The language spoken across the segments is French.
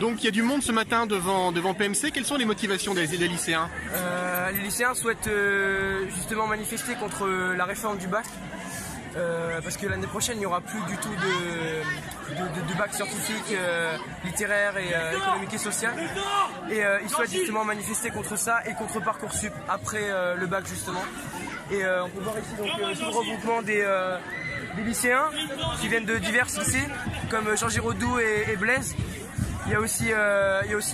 Donc il y a du monde ce matin devant PMC. Quelles sont les motivations des lycéens? Les lycéens souhaitent justement manifester contre la réforme du bac. Parce que l'année prochaine il n'y aura plus du tout de bac scientifique, littéraire et économique et social. Et ils souhaitent justement manifester contre ça et contre Parcoursup après le bac justement. Et on peut voir ici donc tout le regroupement des lycéens qui viennent de divers lycées comme Jean Giraudoux et Blaise. Il y a aussi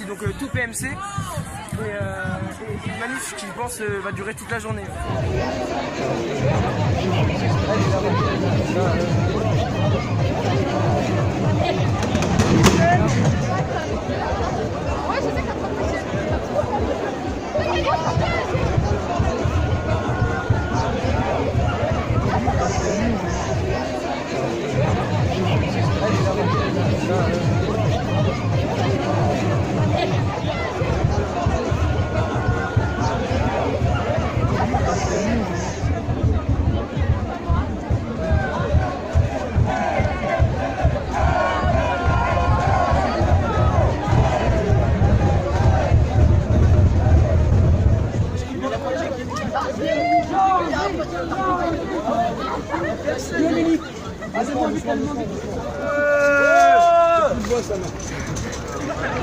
donc tout PMC et une manif qui je pense va durer toute la journée.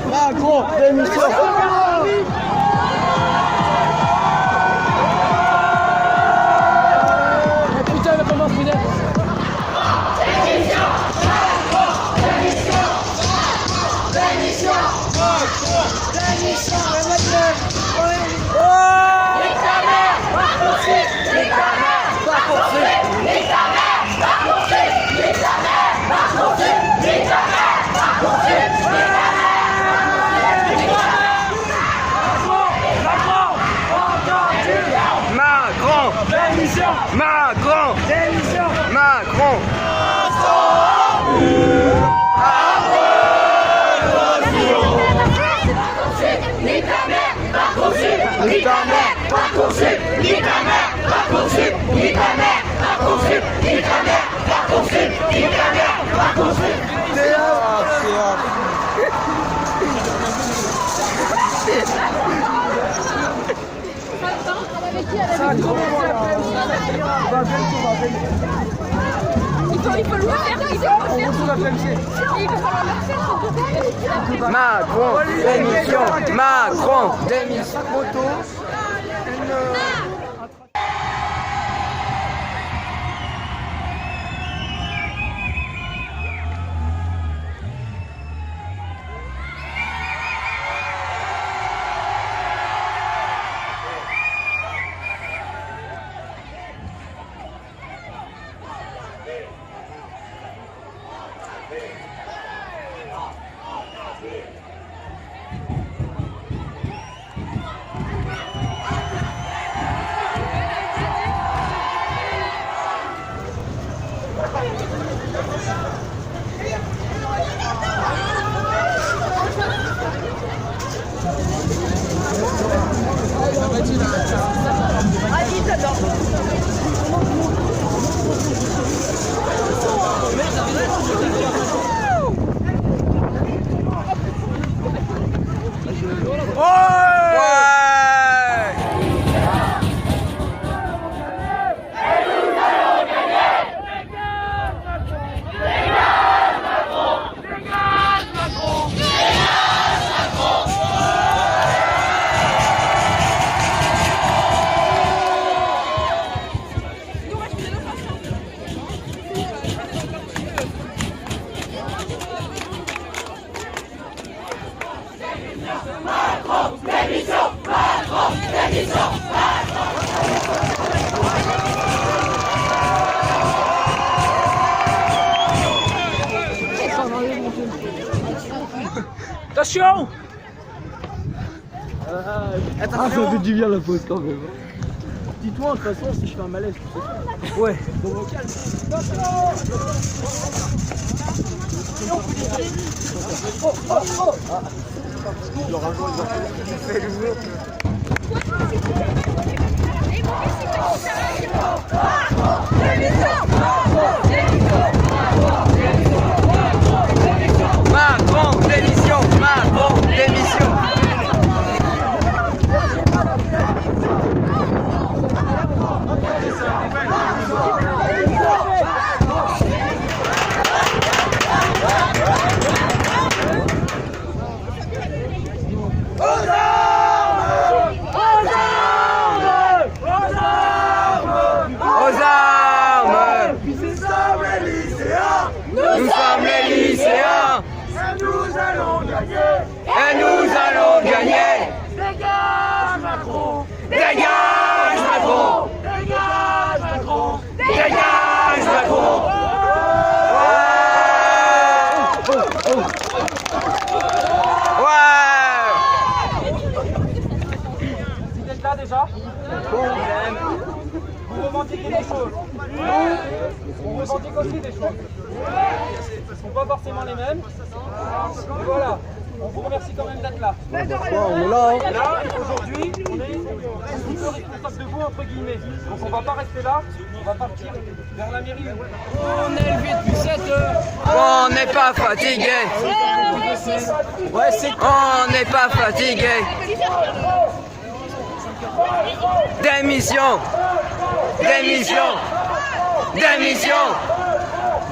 Macron, démission. Putain, il va pas m'enfuir. Macron! Démission! Macron! Nique ta mère, Parcoursup! Nique ta mère, Parcoursup! Nique ta mère, Parcoursup! Nique ta mère, Parcoursup! Nique ta mère, Parcoursup! Nique ta mère, Parcoursup! Il faut le refaire, il faut le refaire. Macron, démission! Macron, démission! Moto. Attention! Ah, ça fait du bien la pause quand même. Dis-toi, de toute façon, si je fais un malaise, tu sais. Ouais. Bon, vocal. Macron, démission! Macron! Vous revendiquez des choses. Nous, on revendique aussi des choses. Ils ne sont pas forcément les mêmes. Et voilà. On vous remercie quand même d'être là. On est là, hein. Là, aujourd'hui, on est un petit peu responsable de vous, entre guillemets. Donc on va pas rester là, on va partir vers la mairie. On est levé depuis 7 heures. On n'est pas fatigué. On n'est pas fatigué. Démission. Démission. Démission.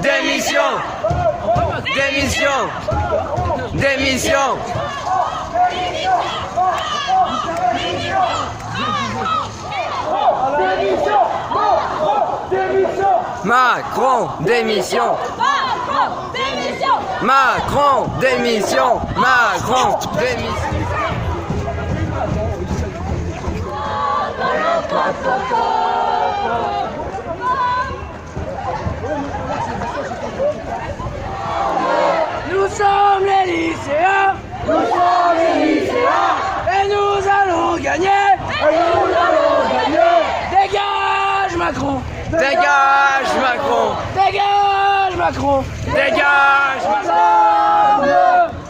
Démission. Démission. Démission. Macron, démission. Macron, démission. Macron, démission. Nous sommes les lycéens. Nous sommes les lycéens. Et nous allons gagner. Et nous allons gagner. Dégage Macron. Dégage Macron. Dégage Macron. Dégage Macron.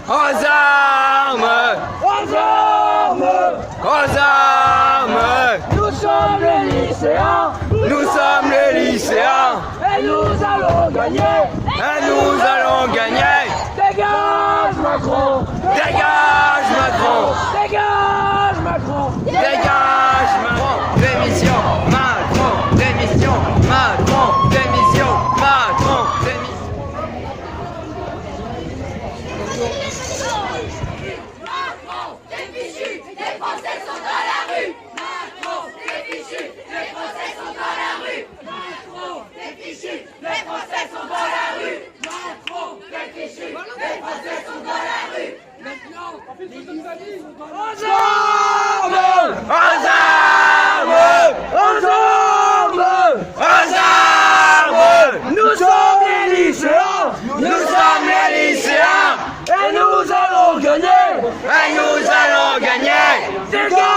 Aux armes. Aux armes. Aux armes. Nous sommes les lycéens. Nous sommes les lycéens. Et nous allons gagner. Et nous allons gagner. Dégage Macron. Dégage Macron. Dégage Macron. Dégage Macron. Démission. Macron. Démission. Macron. Démission. Macron. Démission. Macron, t'es fichu, les Français sont dans la rue. Macron, t'es fichu, les Français sont dans la rue. Macron, t'es fichu, les Français sont dans la rue. Macron, t'es fichu, les Français sont dans la rue. Maintenant, Aux armes. Aux armes. Aux armes. Aux armes. Nous sommes les lycéens. Nous sommes les lycéens. Et nous allons gagner. Et nous allons gagner. Dégage